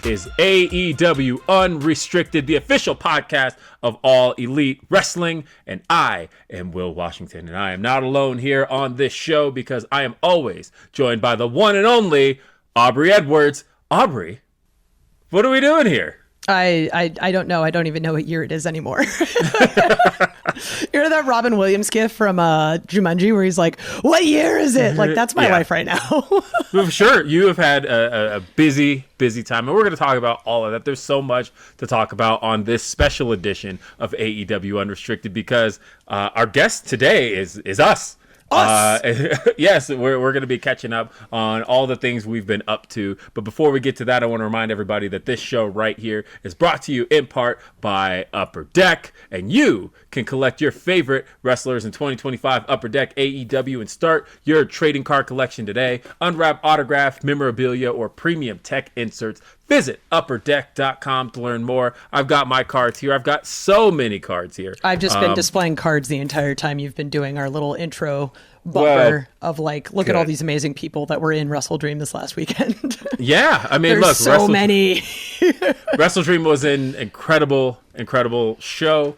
is AEW Unrestricted, the official podcast of All Elite Wrestling. And I am Will Washington. And I am not alone here on this show because I am always joined by the one and only Aubrey Edwards. Aubrey, what are we doing here? I don't know. I don't even know what year it is anymore. You know that Robin Williams gif from Jumanji where he's like, what year is it? Like, that's my life right now. Sure. You have had a busy time, and we're going to talk about all of that. There's so much to talk about on this special edition of AEW Unrestricted because our guest today is us. Yes, we're going to be catching up on all the things we've been up to. But before we get to that, I want to remind everybody that this show right here is brought to you in part by Upper Deck. And you can collect your favorite wrestlers in 2025 Upper Deck AEW and start your trading card collection today. Unwrap autograph, memorabilia, or premium tech inserts. Visit upperdeck.com to learn more. I've got my cards here. I've got so many cards here. I've just been displaying cards the entire time you've been doing our little intro bumper of like, look at all these amazing people that were in WrestleDream this last weekend. Yeah, I mean, there's look, so many. WrestleDream was an incredible show.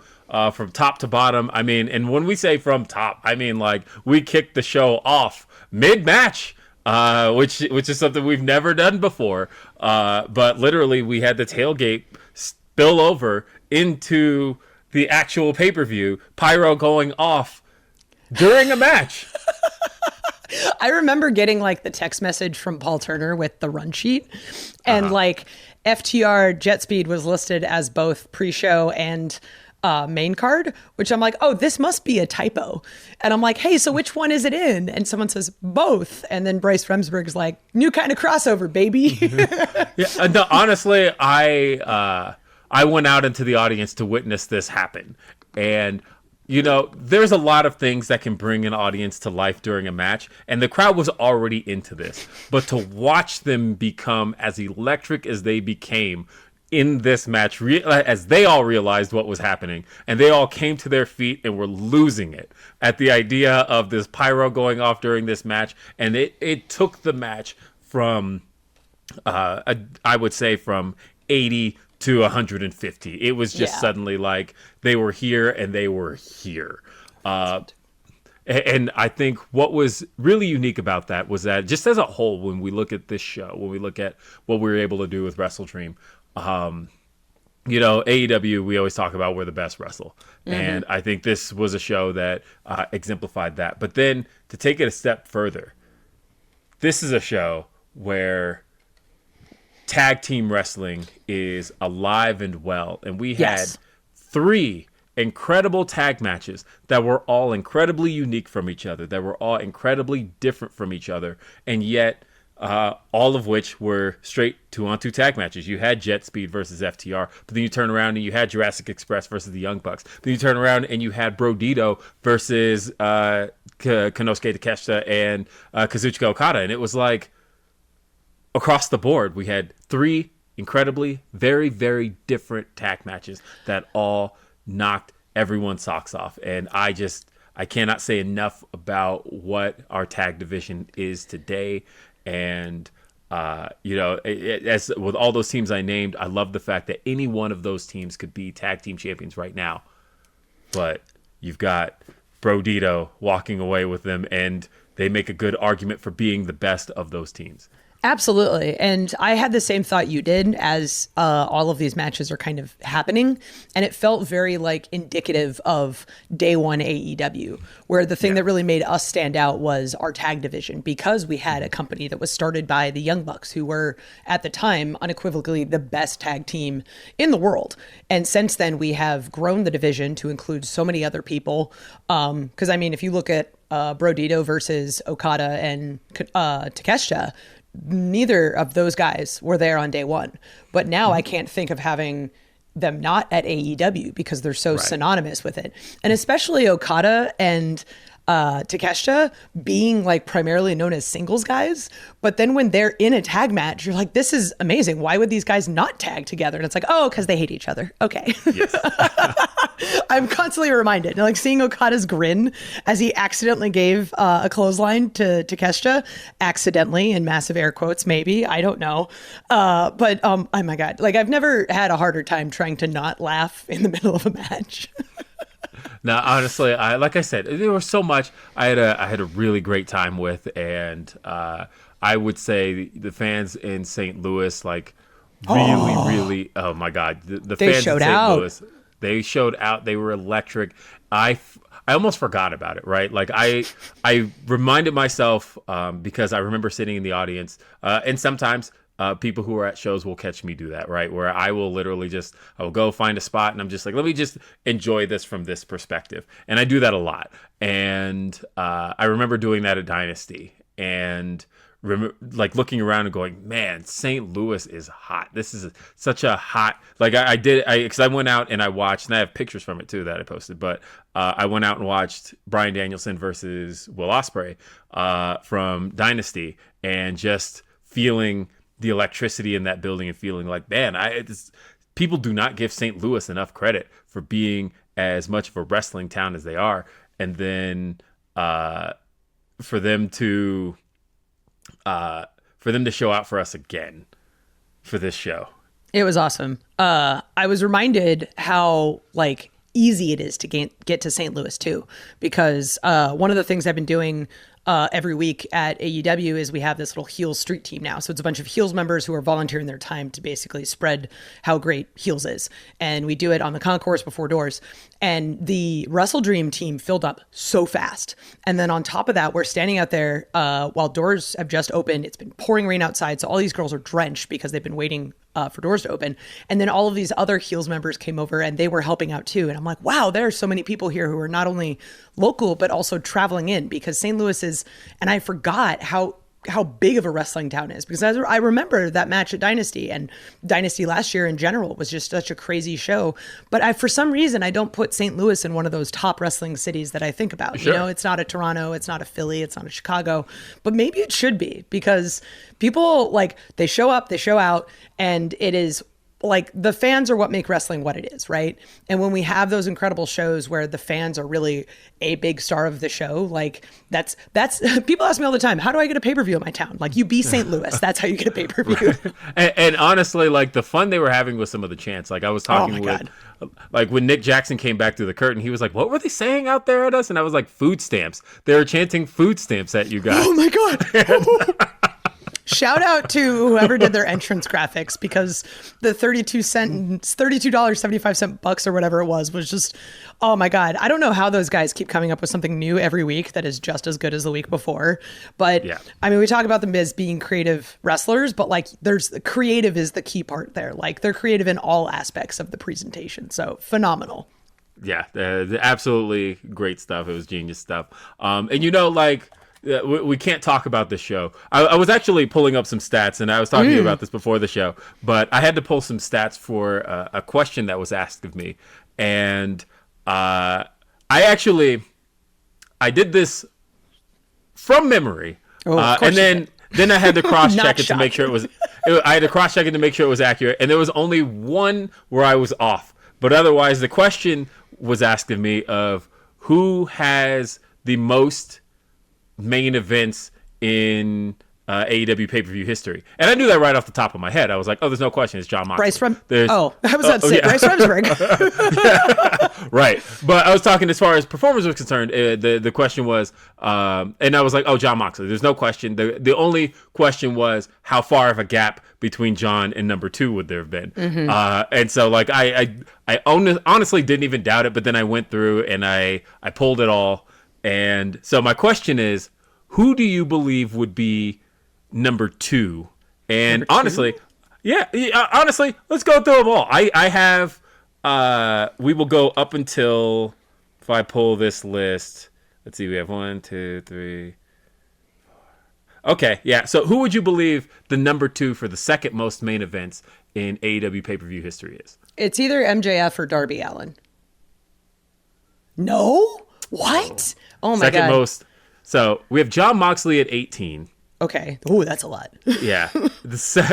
From top to bottom. I mean, and when we say from top, I mean like we kicked the show off mid-match, which is something we've never done before. But literally, we had the tailgate spill over into the actual pay-per-view, pyro going off during a match. I remember getting like the text message from Paul Turner with the run sheet, and like FTR Jet Speed was listed as both pre-show and main card, which I'm like, oh, this must be a typo. And I'm like, hey, so which one is it in? And someone says both. And then Bryce Remsburg's like, new kind of crossover, baby. Yeah, no, honestly, I went out into the audience to witness this happen. And, you know, there's a lot of things that can bring an audience to life during a match. And the crowd was already into this. But to watch them become as electric as they became in this match, as they all realized what was happening, and they all came to their feet and were losing it at the idea of this pyro going off during this match. And it took the match from, I would say, from 80 to 150. It was just suddenly like they were here and they were here. And I think what was really unique about that was that just as a whole, when we look at this show, when we look at what we were able to do with WrestleDream, you know, AEW, we always talk about we're the best wrestle. And I think this was a show that exemplified that. But then to take it a step further, this is a show where tag team wrestling is alive and well. And we had 3 incredible tag matches that were all incredibly unique from each other, that were all incredibly different from each other. And yet, all of which were straight 2-on-2 tag matches. You had Jet Speed versus FTR, but then you turn around and you had Jurassic Express versus the Young Bucks. Then you turn around and you had Brodito versus Konosuke Takeshita and Kazuchika Okada. And it was like, across the board, we had 3 incredibly, very, very different tag matches that all knocked everyone's socks off. And I cannot say enough about what our tag division is today. And, you know, as with all those teams I named, I love the fact that any one of those teams could be tag team champions right now. But you've got Brodito walking away with them, and they make a good argument for being the best of those teams. Absolutely. And I had the same thought you did as all of these matches are kind of happening. And it felt very like indicative of day one AEW, where the thing that really made us stand out was our tag division, because we had a company that was started by the Young Bucks, who were at the time unequivocally the best tag team in the world. And since then, we have grown the division to include so many other people. Because, I mean, if you look at Brodito versus Okada and Takeshita, neither of those guys were there on day one. But now I can't think of having them not at AEW because they're so synonymous with it. And especially Okada and Takeshita being like primarily known as singles guys, but then when they're in a tag match, you're like, this is amazing. Why would these guys not tag together? And it's like, oh, because they hate each other. Okay. Yes. I'm constantly reminded, like seeing Okada's grin as he accidentally gave a clothesline to Takeshita, accidentally in massive air quotes, maybe, I don't know. But oh my God, like I've never had a harder time trying to not laugh in the middle of a match. No, honestly, like I said, there was so much I had a really great time with, and I would say the fans in St. Louis, like really, oh my God, the fans in St. Louis, they showed out. They were electric. I almost forgot about it, right? Like I reminded myself because I remember sitting in the audience, and sometimes people who are at shows will catch me do that, right? Where I will literally I will go find a spot and I'm just like, let me just enjoy this from this perspective. And I do that a lot. And I remember doing that at Dynasty and like looking around and going, man, St. Louis is hot. This is such a hot, like because I went out and I watched, and I have pictures from it too that I posted, but I went out and watched Bryan Danielson versus Will Ospreay from Dynasty, and just feeling the electricity in that building and feeling like, man, people do not give St. Louis enough credit for being as much of a wrestling town as they are. And then for them to show out for us again for this show. It was awesome. I was reminded how like easy it is to get to St. Louis too, because one of the things I've been doing every week at AEW is we have this little Heels Street team now. So it's a bunch of Heels members who are volunteering their time to basically spread how great Heels is. And we do it on the concourse before doors. And the WrestleDream team filled up so fast. And then on top of that, we're standing out there while doors have just opened. It's been pouring rain outside. So all these girls are drenched because they've been waiting for doors to open. And then all of these other Heels members came over and they were helping out too. And I'm like, wow, there are so many people here who are not only local, but also traveling in, because St. Louis is, and I forgot how big of a wrestling town is, because I remember that match at Dynasty, and Dynasty last year in general was just such a crazy show. But for some reason, I don't put St. Louis in one of those top wrestling cities that I think about. Sure. You know, it's not a Toronto, it's not a Philly, it's not a Chicago, but maybe it should be, because people like, they show up, they show out, and it is like the fans are what make wrestling what it is, right? And when we have those incredible shows where the fans are really a big star of the show, like that's people ask me all the time, how do I get a pay-per-view in my town? Like, you be St. Louis, that's how you get a pay-per-view. and honestly, like the fun they were having with some of the chants, like I was talking with, like when Nick Jackson came back through the curtain, he was like, what were they saying out there at us? And I was like, food stamps. They were chanting food stamps at you guys. Oh my God. Shout out to whoever did their entrance graphics, because the $32.75 bucks or whatever it was just, oh my God. I don't know how those guys keep coming up with something new every week that is just as good as the week before. But yeah. I mean, we talk about them as being creative wrestlers, but like creative is the key part there. Like, they're creative in all aspects of the presentation. So phenomenal. Yeah, absolutely great stuff. It was genius stuff. And you know, like, we can't talk about this show. I was actually pulling up some stats, and I was talking to you about this before the show, but I had to pull some stats for a question that was asked of me. And I did this from memory. And then I had to cross-check it to make sure I had to cross-check it to make sure it was accurate. And there was only one where I was off. But otherwise, the question was asked of me of who has the most main events in AEW pay-per-view history. And I knew that right off the top of my head. I was like, oh, there's no question. It's Jon Moxley. I was about to say Bryce Remsburg. Yeah. Right. But I was talking as far as performers was concerned. The question was, and I was like, oh, Jon Moxley. There's no question. The only question was how far of a gap between Jon and number 2 would there have been? Mm-hmm. And so like I honestly didn't even doubt it, but then I went through and I pulled it all. And so my question is, who do you believe would be number 2? And honestly, honestly, let's go through them all. I have, we will go up until, if I pull this list, let's see, we have 1, 2, 3, 4. Okay, yeah. So who would you believe the number 2 for the second most main events in AEW pay-per-view history is? It's either MJF or Darby Allin. No? What? Oh my Second God. most. So we have Jon Moxley at 18. Okay. Ooh, that's a lot. Yeah.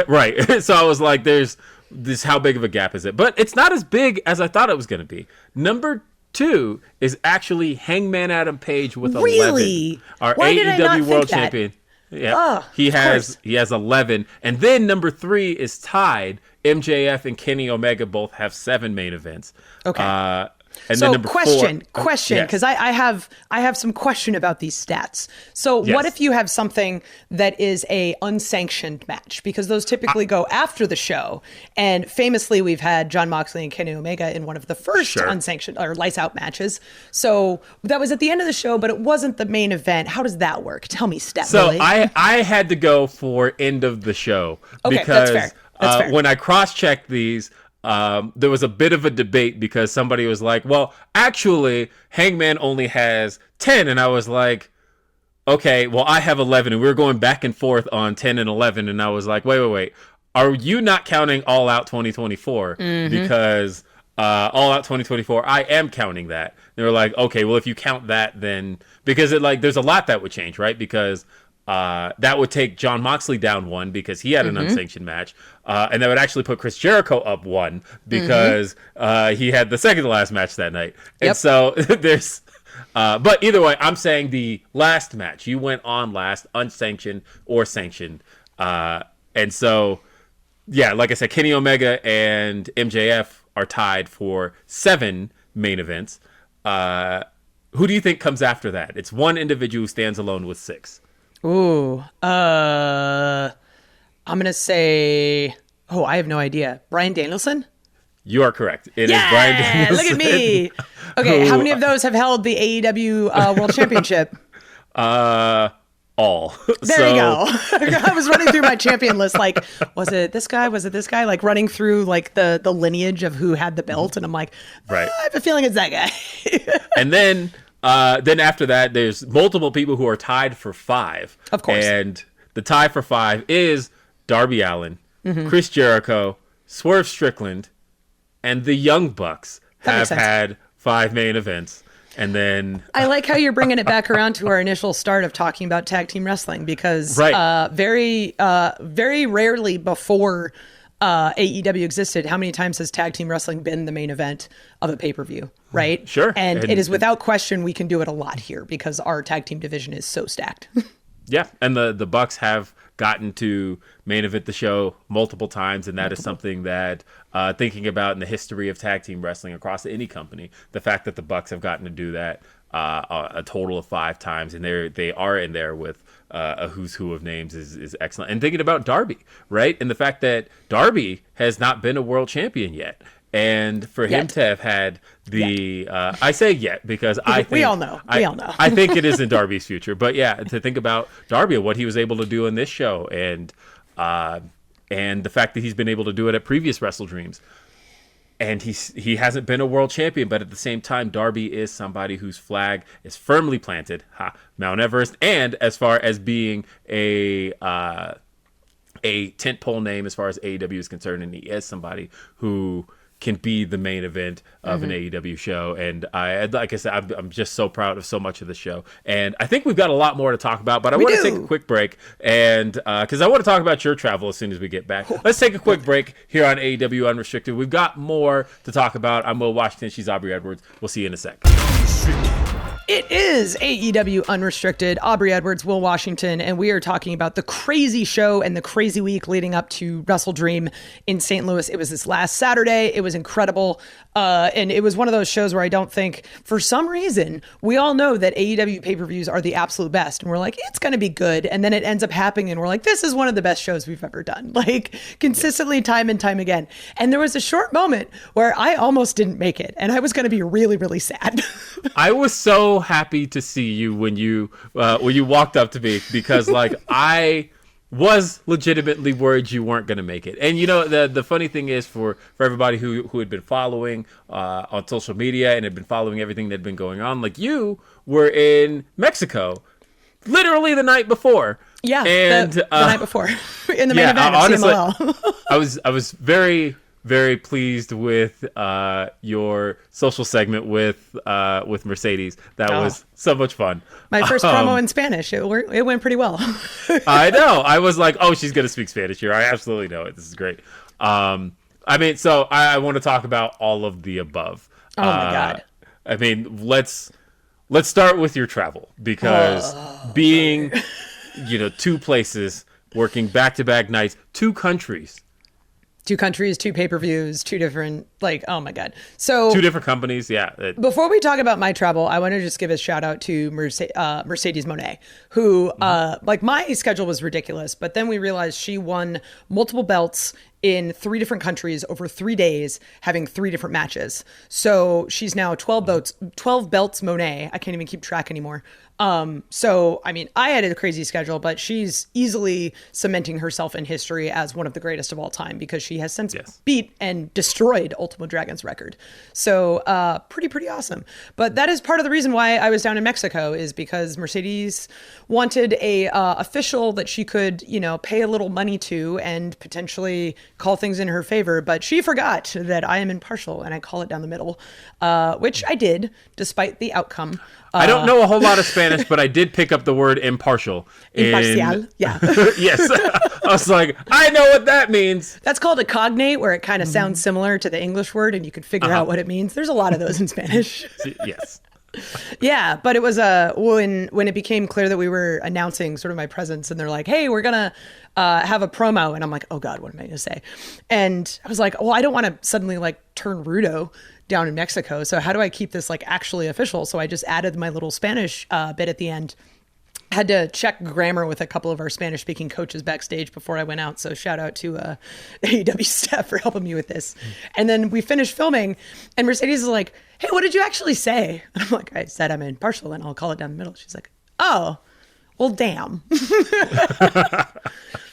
Right. So I was like, there's this, how big of a gap is it? But it's not as big as I thought it was going to be. Number 2 is actually Hangman Adam Page with 11. Really? Our Why did I AEW not think World that? Champion. Yeah. Oh, he of has course. 11. And then number 3 is tied. MJF and Kenny Omega both have 7 main events. Okay. And So then number question, 4, because I have some question about these stats. So Yes. what if you have something that is a unsanctioned match? Because those typically go after the show. And famously, we've had Jon Moxley and Kenny Omega in one of the first Sure. unsanctioned or lights out matches. So that was at the end of the show, but it wasn't the main event. How does that work? Tell me, Step So Billy. I had to go for end of the show Okay, because that's fair. That's fair. when I cross-checked these, there was a bit of a debate because somebody was like, well, actually, Hangman only has 10. And I was like, okay, well, I have 11. And we were going back and forth on 10 and 11. And I was like, wait. Are you not counting All Out 2024? Because All Out 2024, I am counting that. They were like, okay, well, if you count that, then... Because there's a lot that would change, right? Because... that would take Jon Moxley down 1 because he had an unsanctioned match. And that would actually put Chris Jericho up 1 because he had the second to last match that night. And Yep. so there's... but either way, I'm saying the last match. You went on last, unsanctioned or sanctioned. And so, yeah, like I said, Kenny Omega and MJF are tied for 7 main events. Who do you think comes after that? It's one individual who stands alone with 6. Ooh, I'm gonna say. Oh, I have no idea. Bryan Danielson. You are correct. It is Yeah, Bryan Danielson. look at me. Okay, how many of those have held the AEW World Championship? All. There you go. I was running through my champion list. Like, was it this guy? Was it this guy? Like running through like the lineage of who had the belt, and I'm like, Right. I have a feeling it's that guy. And then after that, there's multiple people who are tied for 5. Of course. And the tie for 5 is Darby Allin, Chris Jericho, Swerve Strickland, and the Young Bucks That have makes sense. had 5 main events. And then I like how you're bringing it back around to our initial start of talking about tag team wrestling because Right. very rarely before AEW existed, how many times has tag team wrestling been the main event of a pay-per-view, right? Sure. And And- it is without question we can do it a lot here because our tag team division is so stacked. yeah, and the Bucks have gotten to main event the show multiple times, and that is something that thinking about in the history of tag team wrestling across any company, the fact that the Bucks have gotten to do that a total of 5 times, and they are in there with a who's who of names is excellent. And thinking about Darby, right, and the fact that Darby has not been a world champion yet. And for him Yet. to have had the, I say yet because I think We all know. We all know. I think it is in Darby's future. But yeah, to think about Darby and what he was able to do in this show, and the fact that he's been able to do it at previous WrestleDreams, and he hasn't been a world champion, but at the same time, Darby is somebody whose flag is firmly planted, Mount Everest, and as far as being a tentpole name as far as AEW is concerned, and he is somebody who can be the main event of an AEW show. And like I said, I'm just so proud of so much of the show. And I think we've got a lot more to talk about, but I want to take a quick break. And because I want to talk about your travel as soon as we get back. Let's take a quick break here on AEW Unrestricted. We've got more to talk about. I'm Will Washington. She's Aubrey Edwards. We'll see you in a sec. It is AEW Unrestricted, Aubrey Edwards, Will Washington, and we are talking about the crazy show and the crazy week leading up to WrestleDream in St. Louis. It was this last Saturday. It was incredible. And it was one of those shows where I don't think, for some reason, we all know that AEW pay-per-views are the absolute best. And we're like, it's going to be good. And then it ends up happening. And we're like, this is one of the best shows we've ever done. Like, consistently, time and time again. And there was a short moment where I almost didn't make it. And I was going to be really, really sad. I was so happy to see you when you walked up to me, because like I was legitimately worried you weren't going to make it. And you know, the funny thing is for everybody who had been following on social media and had been following everything that had been going on, like you were in Mexico literally the night before. Yeah, and the night before in the main event of honestly, CMLL. I was very very pleased with your social segment with Mercedes. That was so much fun. My first promo in Spanish. It went pretty well. I know. I was like, oh, she's gonna speak Spanish here. I absolutely know it. This is great. So I want to talk about all of the above. Oh my God. I mean, let's start with your travel, because being, two places, working back-to-back nights, two countries, two pay-per-views, two different, oh my God. So two different companies. Yeah. Before we talk about my travel, I want to just give a shout out to Mercedes Moné, who, my schedule was ridiculous, but then we realized she won multiple belts in 3 different countries over 3 days, having 3 different matches. So she's now 12 belts Moné. I can't even keep track anymore. So, I mean, I had a crazy schedule, but she's easily cementing herself in history as one of the greatest of all time, because she has since beat and destroyed Ultimo Dragon's record. So, pretty awesome. But that is part of the reason why I was down in Mexico, is because Mercedes wanted a official that she could, pay a little money to and potentially call things in her favor. But she forgot that I am impartial and I call it down the middle, which I did, despite the outcome. I don't know a whole lot of Spanish, but I did pick up the word impartial. Imparcial, yeah. Yes. I was like, I know what that means. That's called a cognate, where it kind of sounds similar to the English word and you can figure out what it means. There's a lot of those in Spanish. Yes. Yeah, but it was when it became clear that we were announcing sort of my presence, and they're like, hey, we're gonna have a promo, and I'm like, oh God, what am I gonna say? And I was like, well, I don't want to suddenly turn Rudo down in Mexico, so how do I keep this actually official? So I just added my little Spanish bit at the end. Had to check grammar with a couple of our Spanish speaking coaches backstage before I went out. So shout out to AEW staff for helping me with this. And then we finished filming, and Mercedes is like, hey, what did you actually say? And I'm like, I said I'm impartial and I'll call it down the middle. She's like, oh, well, damn.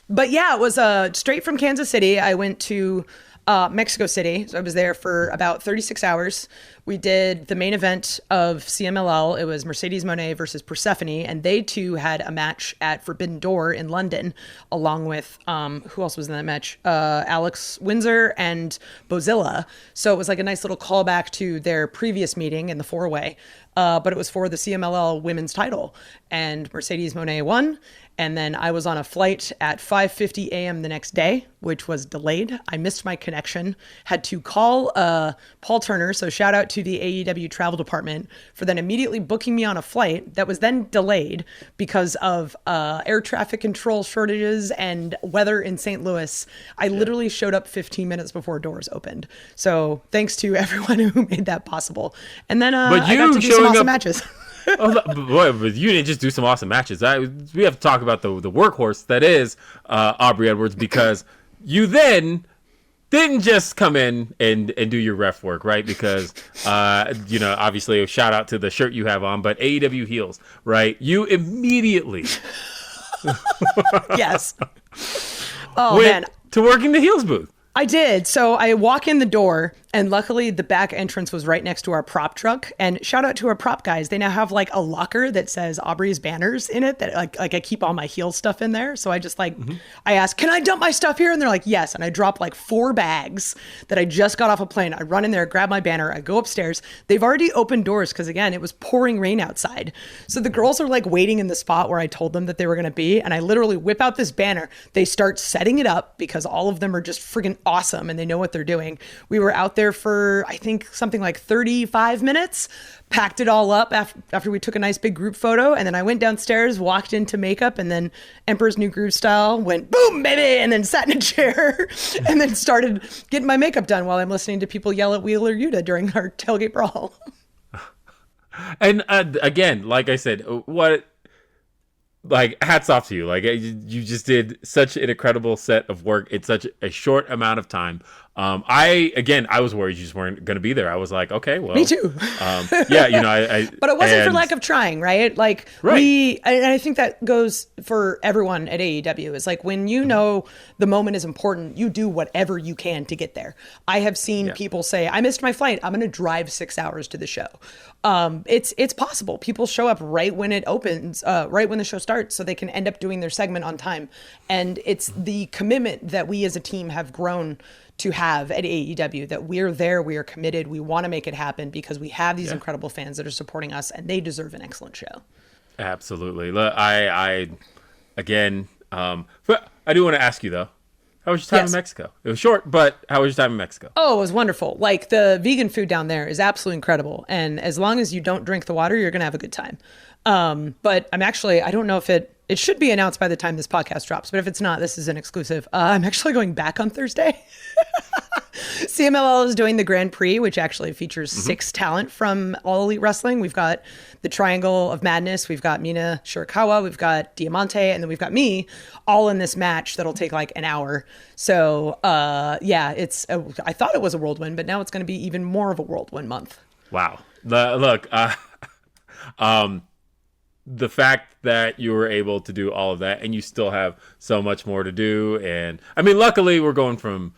But yeah, it was straight from Kansas City. I went to Mexico City. So I was there for about 36 hours. We did the main event of CMLL. It was Mercedes Moné versus Persephone, and they two had a match at Forbidden Door in London, along with who else was in that match? Alex Windsor and Bozilla. So it was a nice little callback to their previous meeting in the 4-way, but it was for the CMLL women's title, and Mercedes Moné won. And then I was on a flight at 5:50 a.m. the next day, which was delayed. I missed my connection, had to call Paul Turner, so shout out to the AEW travel department, for then immediately booking me on a flight that was then delayed because of air traffic control shortages and weather in St. Louis. I literally showed up 15 minutes before doors opened. So thanks to everyone who made that possible. And then I got to do some awesome matches. But you didn't just do some awesome matches. We have to talk about the workhorse that is Aubrey Edwards, because you then didn't just come in and do your ref work, right? Because, obviously a shout out to the shirt you have on, but AEW Heels, right? You immediately yes. went to work in the Heels booth. I did. So I walk in the door, and luckily the back entrance was right next to our prop truck. And shout out to our prop guys. They now have a locker that says Aubrey's banners in it, that I keep all my heel stuff in there. So I just I ask, can I dump my stuff here? And they're like, yes. And I drop 4 bags that I just got off a plane. I run in there, grab my banner. I go upstairs. They've already opened doors because, again, it was pouring rain outside. So the girls are waiting in the spot where I told them that they were going to be. And I literally whip out this banner. They start setting it up because all of them are just friggin' awesome and they know what they're doing. We were out there for, I think, something like 35 minutes, packed it all up after we took a nice big group photo. And then I went downstairs, walked into makeup, and then Emperor's New Groove style went boom, baby, and then sat in a chair and then started getting my makeup done while I'm listening to people yell at Wheeler Yuta during our tailgate brawl. And again, like I said, hats off to you. You just did such an incredible set of work in such a short amount of time. I was worried you just weren't going to be there. I was like, okay, well, me too. I but it wasn't for lack of trying, right? Right. And I think that goes for everyone at AEW, is when you know the moment is important, you do whatever you can to get there. I have seen people say, I missed my flight, I'm going to drive 6 hours to the show. It's possible. People show up right when it opens, right when the show starts, so they can end up doing their segment on time. And it's the commitment that we as a team have grown to have at AEW, that we're there, we are committed, we want to make it happen because we have these incredible fans that are supporting us, and they deserve an excellent show. Absolutely. I again, but I do want to ask you though, how was your time in Mexico? It was short, but how was your time in Mexico? Oh, it was wonderful. Like, the vegan food down there is absolutely incredible. And as long as you don't drink the water, you're going to have a good time. But I don't know if it should be announced by the time this podcast drops, but if it's not, this is an exclusive. I'm actually going back on Thursday. CMLL is doing the Grand Prix, which actually features 6 talent from All Elite Wrestling. We've got the Triangle of Madness. We've got Mina Shirakawa. We've got Diamante. And then we've got me all in this match that'll take like an hour. So, I thought it was a whirlwind, but now it's going to be even more of a whirlwind month. Wow. Look, the fact that you were able to do all of that and you still have so much more to do. And I mean, luckily we're going from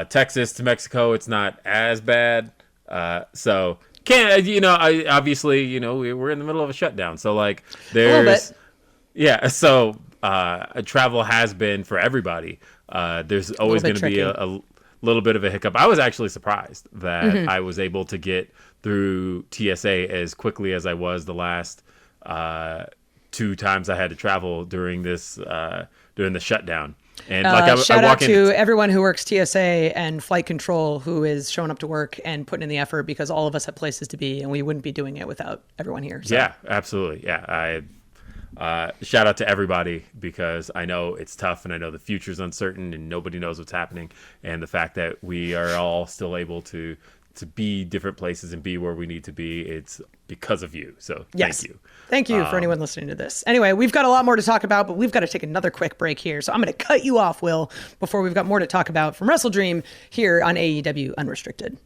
Texas to Mexico. It's not as bad. So obviously, we're in the middle of a shutdown. So like there's, so travel has been for everybody. There's always going to be a little bit of a hiccup. I was actually surprised that I was able to get through TSA as quickly as I was the last 2 times I had to travel during the shutdown. And shout out to everyone who works TSA and flight control who is showing up to work and putting in the effort, because all of us have places to be and we wouldn't be doing it without everyone here. So. Yeah, absolutely. Yeah. Shout out to everybody, because I know it's tough and I know the future's uncertain and nobody knows what's happening. And the fact that we are all still able to be different places and be where we need to be, it's because of you. So thank you. Thank you for anyone listening to this. Anyway, we've got a lot more to talk about, but we've got to take another quick break here. So I'm going to cut you off, Will, before we've got more to talk about from WrestleDream here on AEW Unrestricted.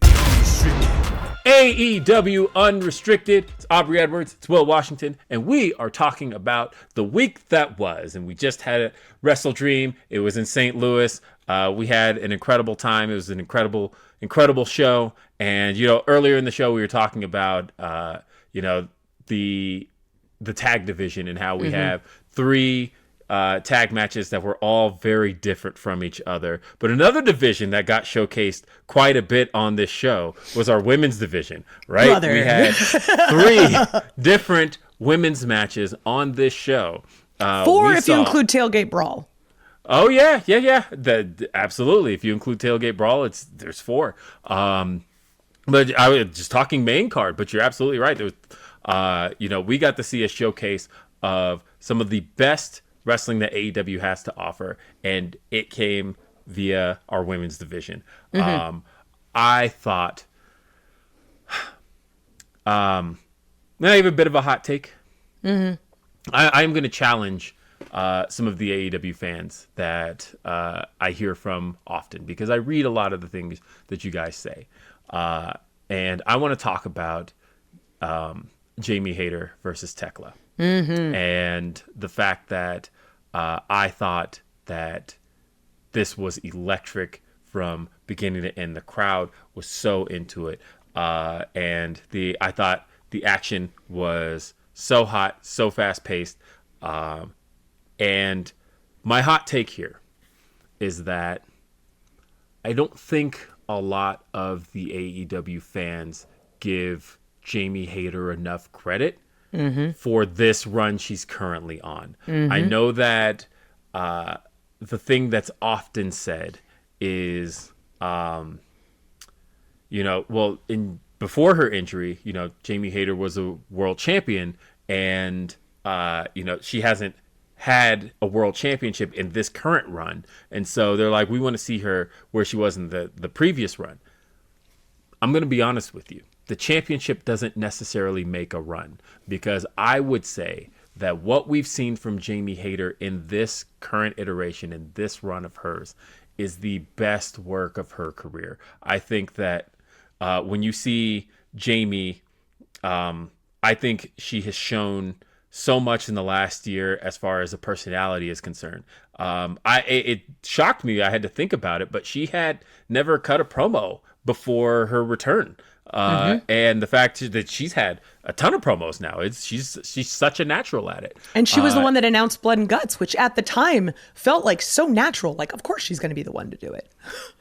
AEW Unrestricted. It's Aubrey Edwards. It's Will Washington. And we are talking about the week that was. And we just had a WrestleDream. It was in St. Louis. We had an incredible time. It was an incredible show. And, earlier in the show, we were talking about, the tag division and how we have 3 tag matches that were all very different from each other. But another division that got showcased quite a bit on this show was our women's division, right? Brother. We had 3 different women's matches on this show. 4 if you include Tailgate Brawl. Oh, yeah. Absolutely. If you include Tailgate Brawl, there's 4. But I was just talking main card, but you're absolutely right. There was, we got to see a showcase of some of the best wrestling that AEW has to offer, and it came via our women's division. I thought, I have a bit of a hot take. I'm going to challenge some of the AEW fans that I hear from often, because I read a lot of the things that you guys say. And I want to talk about Jamie Hayter versus Tekla. And the fact that I thought that this was electric from beginning to end. The crowd was so into it. And I thought the action was so hot, so fast-paced. And my hot take here is that I don't think a lot of the AEW fans give Jamie Hayter enough credit for this run she's currently on. I know that the thing that's often said is, before her injury, Jamie Hayter was a world champion, and she hasn't had a world championship in this current run. And so they're like, we want to see her where she was in the previous run. I'm going to be honest with you. The championship doesn't necessarily make a run, because I would say that what we've seen from Jamie Hayter in this current iteration, in this run of hers, is the best work of her career. I think that when you see Jamie, I think she has shown so much in the last year as far as the personality is concerned. It shocked me. I had to think about it, but she had never cut a promo before her return. And the fact that she's had a ton of promos now, she's such a natural at it. And she was the one that announced Blood and Guts, which at the time felt like so natural. Like, of course she's going to be the one to do it.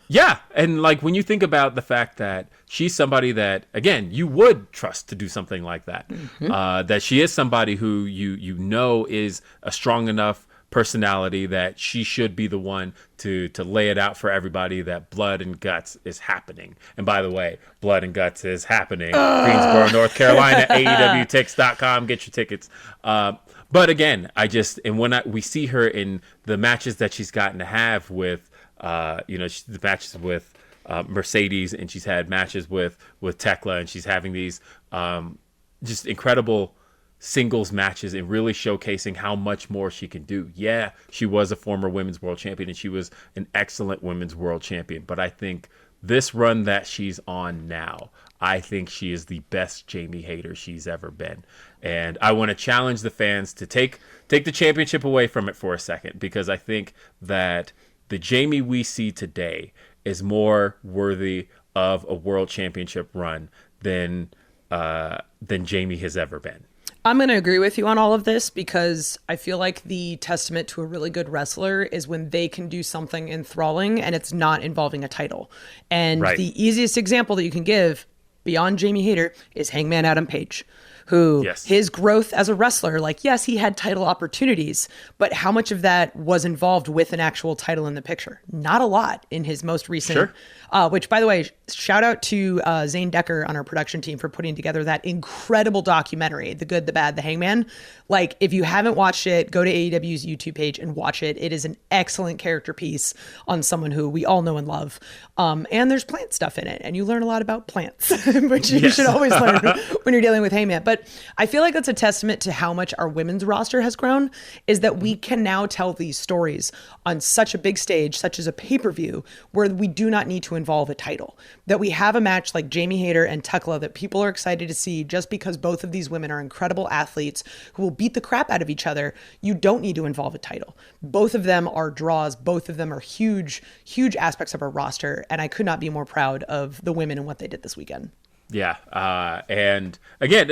Yeah, and like when you think about the fact that she's somebody that, again, you would trust to do something like that, that she is somebody who you know is a strong enough personality that she should be the one to lay it out for everybody that Blood and Guts is happening. And by the way, Blood and Guts is happening. Greensboro, North Carolina, AEWTix.com. Get your tickets. But again, we see her in the matches that she's gotten to have with, the matches with Mercedes, and she's had matches with Tekla, and she's having these just incredible singles matches and really showcasing how much more she can do. Yeah, she was a former women's world champion, and she was an excellent women's world champion. But I think this run that she's on now, I think she is the best Jamie Hayter she's ever been. And I want to challenge the fans to take the championship away from it for a second, because I think that the Jamie we see today is more worthy of a world championship run than Jamie has ever been. I'm going to agree with you on all of this, because I feel like the testament to a really good wrestler is when they can do something enthralling and it's not involving a title. And the easiest example that you can give beyond Jamie Hayter is Hangman Adam Page, who his growth as a wrestler, like, yes, he had title opportunities, but how much of that was involved with an actual title in the picture? Not a lot in his most recent, which, by the way, shout out to Zane Decker on our production team for putting together that incredible documentary, The Good, the Bad, the Hangman. Like, if you haven't watched it, go to AEW's YouTube page and watch it. It is an excellent character piece on someone who we all know and love. And there's plant stuff in it, and you learn a lot about plants, which you should always learn when you're dealing with Hangman. But I feel like that's a testament to how much our women's roster has grown, is that we can now tell these stories on such a big stage, such as a pay-per-view, where we do not need to involve a title. That we have a match like Jamie Hayter and Tekla that people are excited to see just because both of these women are incredible athletes who will beat the crap out of each other. You don't need to involve a title. Both of them are draws. Both of them are huge, huge aspects of our roster. And I could not be more proud of the women and what they did this weekend. Yeah. And again,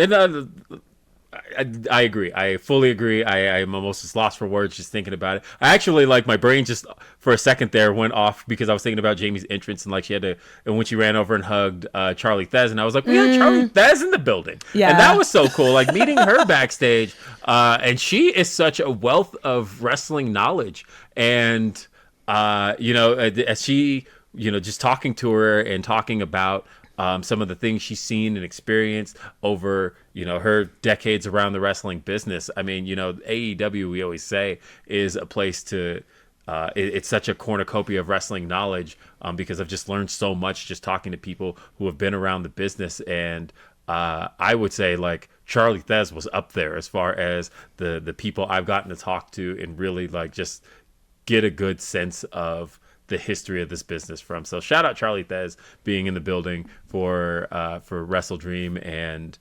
I agree. I fully agree. I'm almost just lost for words just thinking about it. I actually, like, my brain just for a second there went off because I was thinking about Jamie's entrance, and like and when she ran over and hugged Charlie Thez, and I was like, we had Charlie Thez in the building. Yeah. And that was so cool. Like, meeting her backstage, and she is such a wealth of wrestling knowledge. And, as she, just talking to her and talking about some of the things she's seen and experienced over, her decades around the wrestling business. I mean, AEW, we always say, is a place to, it's such a cornucopia of wrestling knowledge, because I've just learned so much just talking to people who have been around the business. And I would say, like, Charlie Thez was up there as far as the people I've gotten to talk to and really, like, just get a good sense of the history of this business from. So shout out Charlie Thez being in the building for WrestleDream and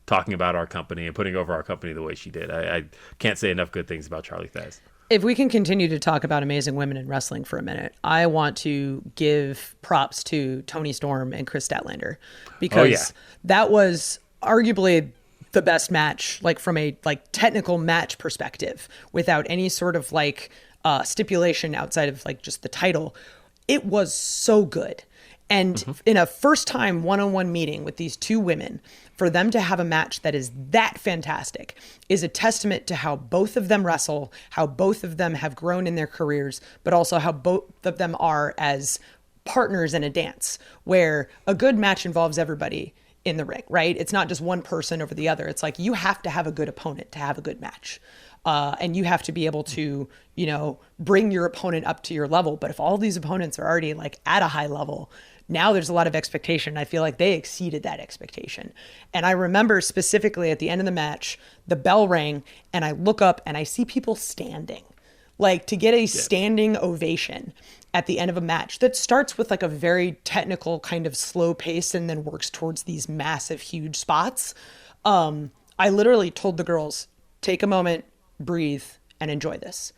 talking about our company and putting over our company the way she did. I can't say enough good things about Charlie Thez. If we can continue to talk about amazing women in wrestling for a minute, I want to give props to Toni Storm and Chris Statlander, because that was arguably the best match, like, from a technical match perspective, without any sort of stipulation outside of just the title. It was so good. And in a first time one-on-one meeting with these two women, for them to have a match that is that fantastic is a testament to how both of them wrestle, how both of them have grown in their careers, but also how both of them are as partners in a dance, where a good match involves everybody in the ring, right? It's not just one person over the other. It's like, you have to have a good opponent to have a good match. And you have to be able to, bring your opponent up to your level. But if all these opponents are already at a high level, now there's a lot of expectation. I feel like they exceeded that expectation. And I remember specifically at the end of the match, the bell rang and I look up and I see people standing, to get a standing ovation at the end of a match that starts with a very technical kind of slow pace and then works towards these massive, huge spots. I literally told the girls, take a moment, breathe, and enjoy this,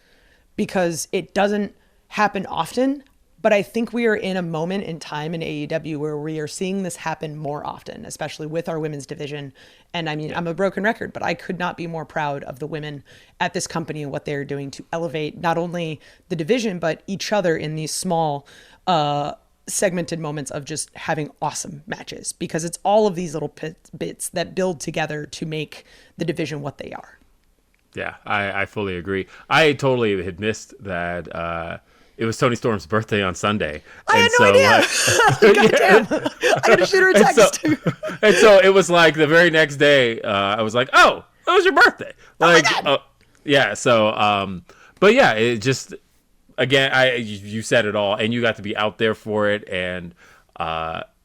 because it doesn't happen often, But I think we are in a moment in time in AEW where we are seeing this happen more often, especially with our women's division. And I mean, I'm a broken record, but I could not be more proud of the women at this company and what they're doing to elevate not only the division, but each other in these small, segmented moments of just having awesome matches, because it's all of these little bits that build together to make the division what they are. Yeah, I fully agree. I totally had missed that it was Toni Storm's birthday on Sunday. I had no idea. Goddamn. I gotta shoot her a text. And so it was like the very next day, I was like, oh, it was your birthday. Like, oh my God. Yeah. So, but yeah, it just, again, you said it all, and you got to be out there for it. And,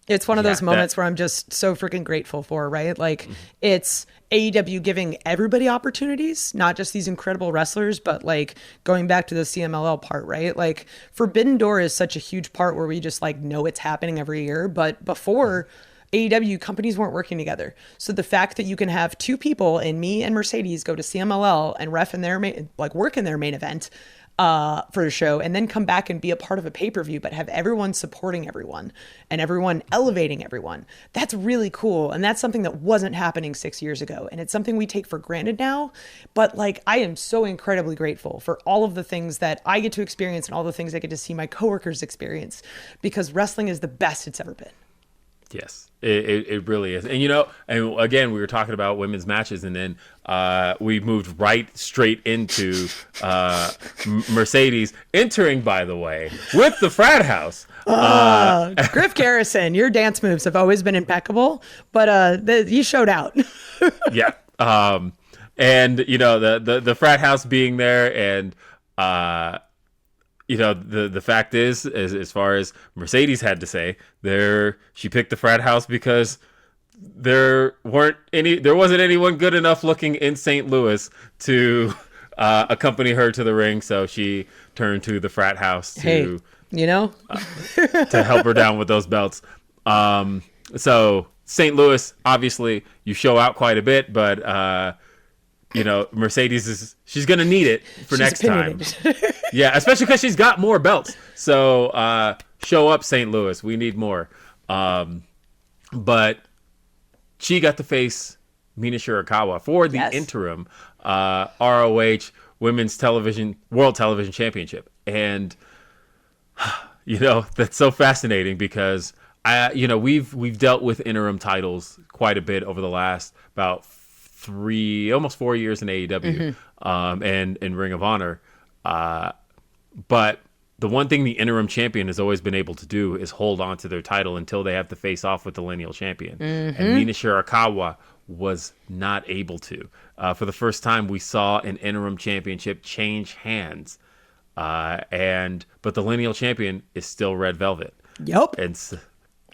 it's one of those moments where I'm just so freaking grateful for, right? Like, it's AEW giving everybody opportunities, not just these incredible wrestlers, but like going back to the CMLL part, right? Like, Forbidden Door is such a huge part where we just like know it's happening every year. But before AEW, companies weren't working together. So the fact that you can have two people, and me and Mercedes, go to CMLL and ref in their work in their main event, for the show, and then come back and be a part of a pay-per-view, but have everyone supporting everyone and everyone elevating everyone. That's really cool. And that's something that wasn't happening 6 years ago. And it's something we take for granted now. But like, I am so incredibly grateful for all of the things that I get to experience and all the things I get to see my coworkers experience, because wrestling is the best it's ever been. Yes, it really is. And, and again, we were talking about women's matches, and then we moved straight into Mercedes entering, by the way, with the frat house. Griff Garrison, your dance moves have always been impeccable, but you showed out. Yeah. And, the frat house being there, and, the fact is, as far as Mercedes had to say, she picked the frat house because there wasn't anyone good enough looking in St. Louis to accompany her to the ring, so she turned to the frat house to to help her down with those belts. So St. Louis, obviously, you show out quite a bit, but Mercedes she's gonna need it for next time. Yeah, especially because she's got more belts. So show up, St. Louis. We need more. But she got to face Mina Shirakawa for the interim ROH Women's World Television Championship. And that's so fascinating, because we've dealt with interim titles quite a bit over the last about almost 4 years in AEW, and in Ring of Honor. But the one thing the interim champion has always been able to do is hold on to their title until they have to face off with the lineal champion. And Mina Shirakawa was not able to. For the first time, we saw an interim championship change hands. But the lineal champion is still Red Velvet. Yep. And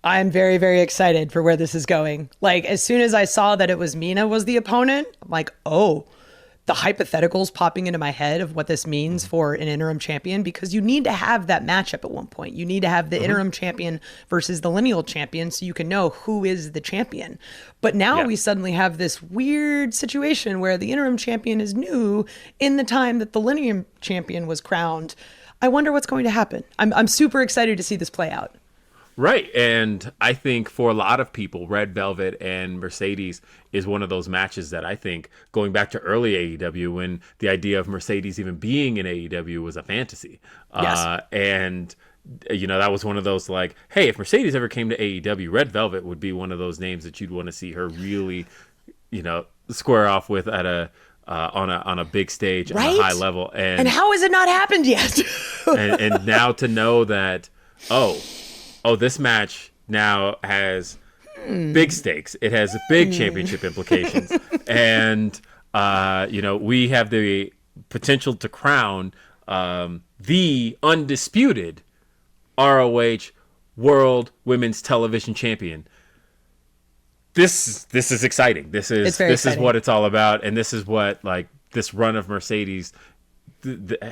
I'm very, very excited for where this is going. Like, as soon as I saw that it was Mina was the opponent, I'm like, oh, the hypotheticals popping into my head of what this means for an interim champion, because you need to have that matchup at one point. You need to have the interim champion versus the lineal champion so you can know who is the champion. But now we suddenly have this weird situation where the interim champion is new in the time that the lineal champion was crowned. I wonder what's going to happen. I'm super excited to see this play out. Right. And I think for a lot of people, Red Velvet and Mercedes is one of those matches that I think, going back to early AEW, when the idea of Mercedes even being in AEW was a fantasy. Yes. And, that was one of those like, hey, if Mercedes ever came to AEW, Red Velvet would be one of those names that you'd want to see her really, square off with at on a big stage, right? On a high level. And how has it not happened yet? and now to know that, this match now has big stakes. It has big championship implications. And, we have the potential to crown the undisputed ROH World Women's Television Champion. This is exciting. This is what it's all about. And this is what, like, this run of Mercedes,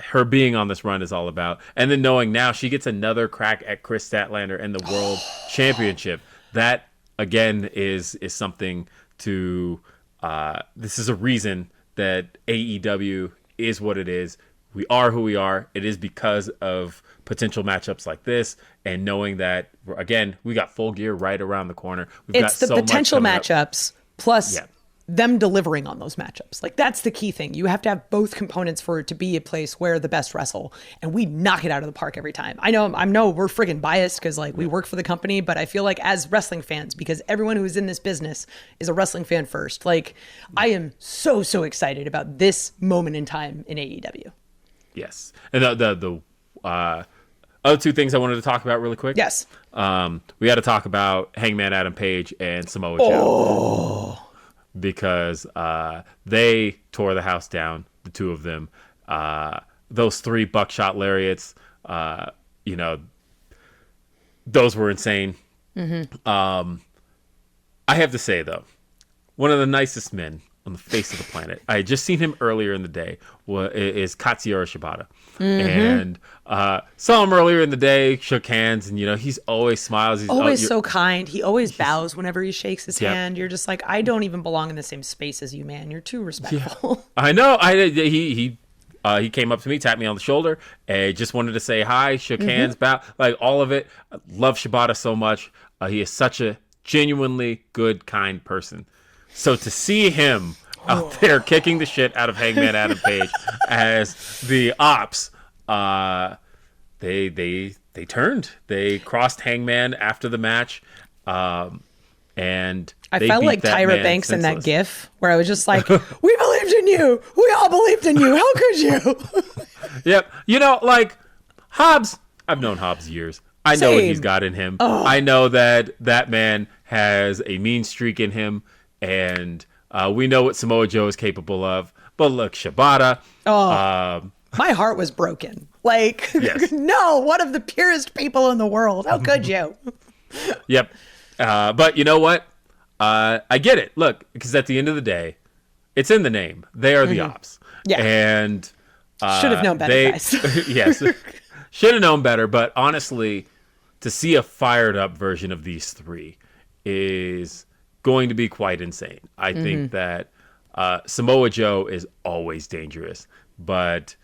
her being on this run is all about. And then knowing now she gets another crack at Chris Statlander and the World Championship. That, again, is something to this is a reason that AEW is what it is. we are who we are. It is because of potential matchups like this, and knowing that, again, we got Full Gear right around the corner. It's the potential matchups plus Yeah. them delivering on those matchups. Like, that's the key thing. You have to have both components for it to be a place where the best wrestle, and we knock it out of the park every time. I know we're friggin' biased because like we work for the company, but I feel like as wrestling fans, because everyone who is in this business is a wrestling fan first. Like, I am so excited about this moment in time in AEW. Yes. And the other two things I wanted to talk about really quick. Yes. We had to talk about Hangman Adam Page and Samoa Joe. Because they tore the house down, the two of them. Those 3 buckshot lariats, those were insane. I have to say, though, one of the nicest men on the face of the planet, I had just seen him earlier in the day, is Katsuyori Shibata. And saw him earlier in the day, shook hands, and he's always smiles. He's always so kind. He always bows whenever he shakes his hand. You're just like, I don't even belong in the same space as you, man. You're too respectful. Yeah. I know. He came up to me, tapped me on the shoulder, and just wanted to say hi, shook hands, bow, like all of it. I love Shibata so much. He is such a genuinely good, kind person. So to see him out there kicking the shit out of Hangman Adam Page as the ops, they turned. They crossed Hangman after the match, and I felt like Tyra Banks senseless. In that GIF where I was just like, "We believed in you. We all believed in you. How could you?" Yep. Like Hobbs. I've known Hobbs years. I know what he's got in him. I know that man has a mean streak in him. And we know what Samoa Joe is capable of. But look, Shibata. My heart was broken. Like, yes. No, one of the purest people in the world. How could you? Yep. But you know what? I get it. Look, because at the end of the day, it's in the name. They are the ops. Yeah. And should have known better, guys. Yes. Should have known better. But honestly, to see a fired up version of these 3 is going to be quite insane. I think that Samoa Joe is always dangerous, but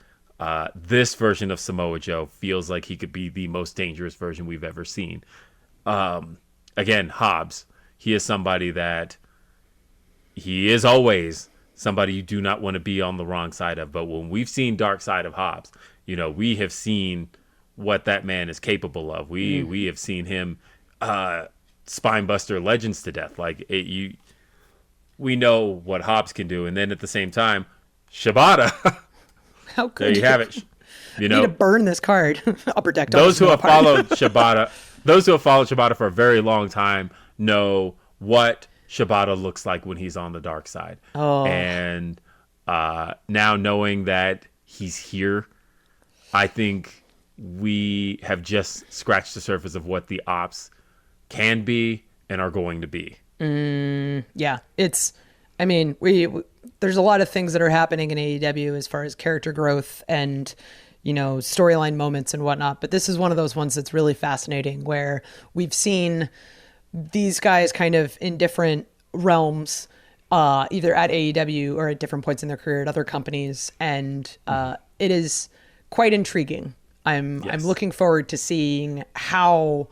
this version of Samoa Joe feels like he could be the most dangerous version we've ever seen. Again, Hobbs, he is somebody that he is always somebody you do not want to be on the wrong side of. But when we've seen Dark Side of Hobbs, we have seen what that man is capable of. We have seen him spinebuster legends to death. Like we know what Hobbs can do, and then at the same time, Shibata. How could there you have it. You need to burn this card. Upper Deck. Those who have followed Shibata for a very long time know what Shibata looks like when he's on the dark side. And now knowing that he's here, I think we have just scratched the surface of what the ops can be and are going to be. Yeah, there's a lot of things that are happening in AEW as far as character growth and storyline moments and whatnot, but this is one of those ones that's really fascinating where we've seen these guys kind of in different realms, either at AEW or at different points in their career at other companies, and it is quite intriguing. I'm looking forward to seeing how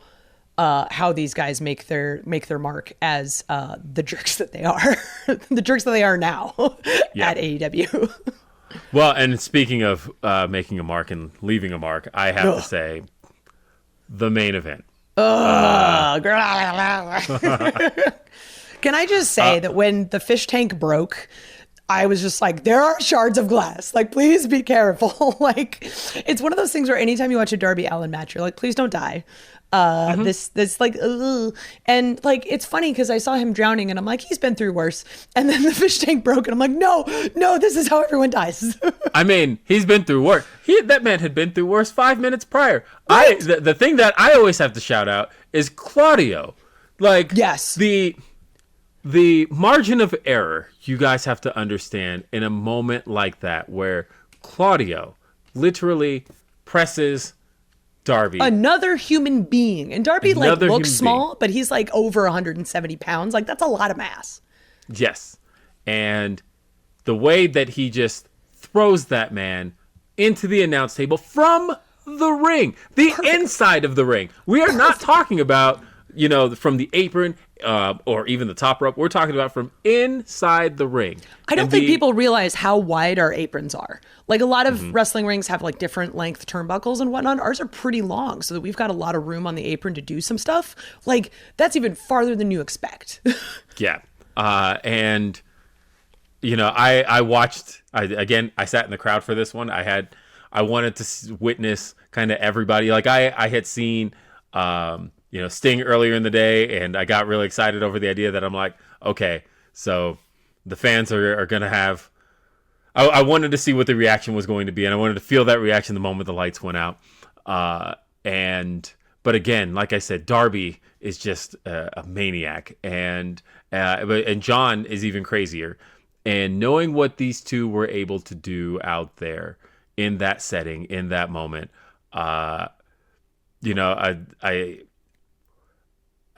these guys make their mark as the jerks that they are, the jerks that they are now at AEW. Well, and speaking of making a mark and leaving a mark, I have to say the main event. Can I just say that when the fish tank broke, I was just like, there are shards of glass. Like, please be careful. Like, it's one of those things where anytime you watch a Darby Allin match, you're like, please don't die. This like, ugh. And like, it's funny because I saw him drowning and I'm like, he's been through worse. And then the fish tank broke and I'm like, no, this is how everyone dies. I mean, he's been through worse. That man had been through worse 5 minutes prior. Right? The thing that I always have to shout out is Claudio. Like, yes, the margin of error you guys have to understand in a moment like that where Claudio literally presses Darby. Another human being. And Darby looks small, but he's like over 170 pounds. Like, that's a lot of mass. Yes. And the way that he just throws that man into the announce table from the ring, the inside of the ring. We are not talking about, from the apron or even the top rope. We're talking about from inside the ring. I don't think people realize how wide our aprons are. Like a lot of wrestling rings have like different length turnbuckles and whatnot. Ours are pretty long so that we've got a lot of room on the apron to do some stuff. Like that's even farther than you expect. Yeah. And, I watched, I sat in the crowd for this one. I wanted to witness kind of everybody. Like I had seen, Sting earlier in the day, and I got really excited over the idea that I'm like, okay, so the fans are going to have, I wanted to see what the reaction was going to be, and I wanted to feel that reaction the moment the lights went out. But again, like I said, Darby is just a maniac, and Jon is even crazier. And knowing what these two were able to do out there in that setting, in that moment, I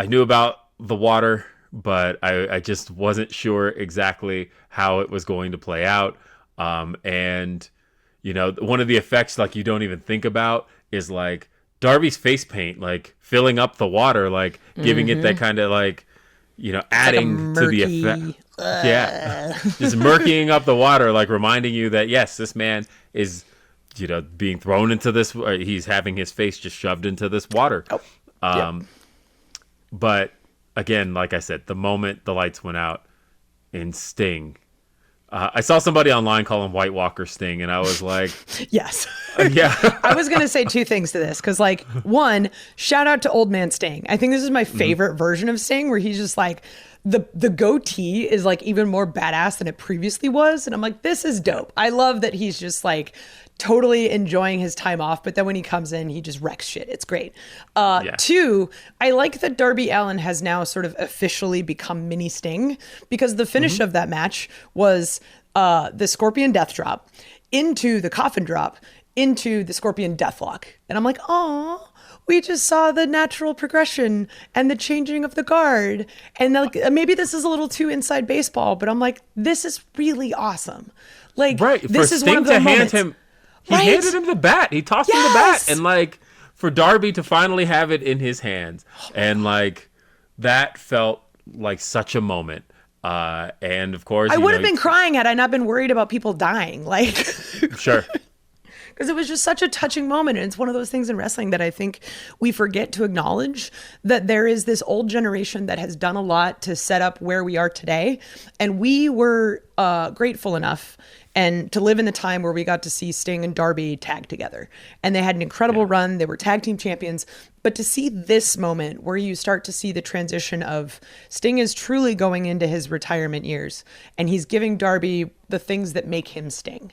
knew about the water, but I just wasn't sure exactly how it was going to play out. And one of the effects like you don't even think about is like Darby's face paint, like filling up the water, like giving it that kind of like, adding to the effect. Yeah, just murkying up the water, like reminding you that yes, this man is, being thrown into this. He's having his face just shoved into this water. But again, like I said, the moment the lights went out in Sting, I saw somebody online call him White Walker Sting, and I was like, yes. Yeah. I was going to say two things to this, because like, one, shout out to Old Man Sting. I think this is my favorite version of Sting, where he's just like, the goatee is like even more badass than it previously was. And I'm like, this is dope. I love that he's just like totally enjoying his time off. But then when he comes in, he just wrecks shit. It's great. Two, I like that Darby Allin has now sort of officially become mini Sting, because the finish of that match was the Scorpion Death Drop into the Coffin Drop into the Scorpion Deathlock. And I'm like, oh, we just saw the natural progression and the changing of the guard. And like, maybe this is a little too inside baseball, but I'm like, this is really awesome. Like, right. This for is Sting one of the to moments. hand him, he handed him the bat. He tossed him the bat. And like, for Darby to finally have it in his hands. And like, that felt like such a moment. And of course, I would have been crying had I not been worried about people dying. Like, sure. Because it was just such a touching moment. And it's one of those things in wrestling that I think we forget to acknowledge, that there is this old generation that has done a lot to set up where we are today. And we were grateful enough and to live in the time where we got to see Sting and Darby tag together. And they had an incredible run. They were tag team champions. But to see this moment where you start to see the transition of Sting is truly going into his retirement years, and he's giving Darby the things that make him Sting.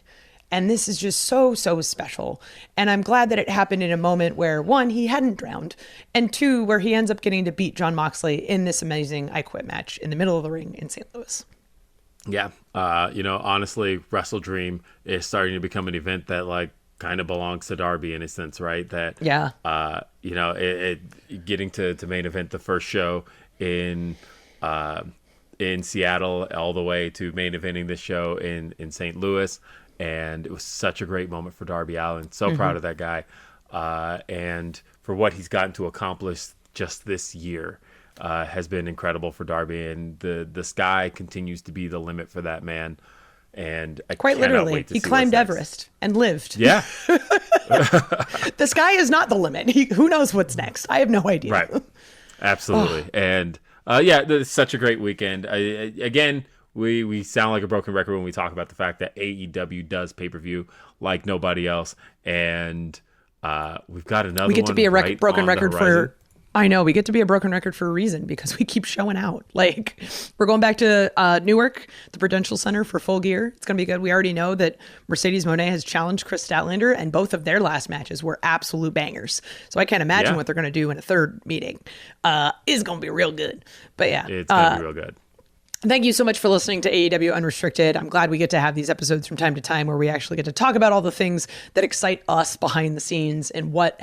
And this is just so, so special. And I'm glad that it happened in a moment where, one, he hadn't drowned, and two, where he ends up getting to beat Jon Moxley in this amazing I Quit match in the middle of the ring in St. Louis. Yeah. Honestly, WrestleDream is starting to become an event that like kind of belongs to Darby in a sense, right? That, getting to main event the first show in Seattle all the way to main eventing this show in St. Louis. And it was such a great moment for Darby Allin. So proud of that guy. And for what he's gotten to accomplish just this year has been incredible for Darby. And the sky continues to be the limit for that man. And I quite literally, wait to he see climbed what's next. Everest and lived. Yeah. The sky is not the limit. Who knows what's next? I have no idea. Right. Absolutely. And it's such a great weekend. Again, we sound like a broken record when we talk about the fact that AEW does pay-per-view like nobody else. And we've got another one. We get to be a broken record for... I know, we get to be a broken record for a reason, because we keep showing out. Like, we're going back to Newark, the Prudential Center, for Full Gear. It's going to be good. We already know that Mercedes Moné has challenged Chris Statlander, and both of their last matches were absolute bangers. So I can't imagine what they're going to do in a third meeting. It's going to be real good. But yeah. It's going to be real good. Thank you so much for listening to AEW Unrestricted. I'm glad we get to have these episodes from time to time where we actually get to talk about all the things that excite us behind the scenes and what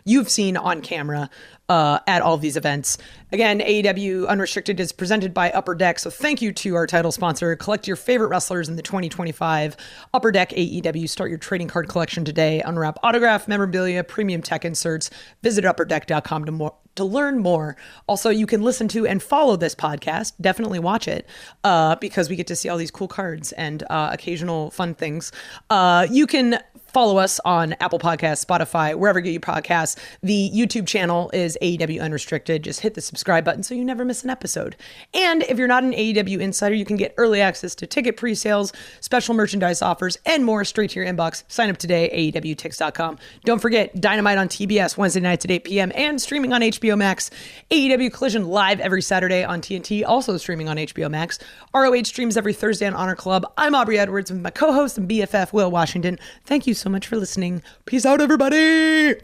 you've seen on camera at all of these events. Again, AEW Unrestricted is presented by Upper Deck, so thank you to our title sponsor. Collect your favorite wrestlers in the 2025 Upper Deck AEW. Start your trading card collection today. Unwrap autograph, memorabilia, premium tech inserts. Visit upperdeck.com to learn more. Also, you can listen to and follow this podcast. Definitely watch it because we get to see all these cool cards and occasional fun things. You can follow us on Apple Podcasts, Spotify, wherever you get your podcasts. The YouTube channel is AEW Unrestricted. Just hit the subscribe button so you never miss an episode. And if you're not an AEW insider, you can get early access to ticket pre-sales, special merchandise offers, and more straight to your inbox. Sign up today, AEWTix.com. Don't forget, Dynamite on TBS Wednesday nights at 8 p.m. and streaming on HBO Max. AEW Collision live every Saturday on TNT, also streaming on HBO Max. ROH streams every Thursday on Honor Club. I'm Aubrey Edwards with my co-host and BFF, Will Washington. Thank you so much for listening. Peace out, everybody.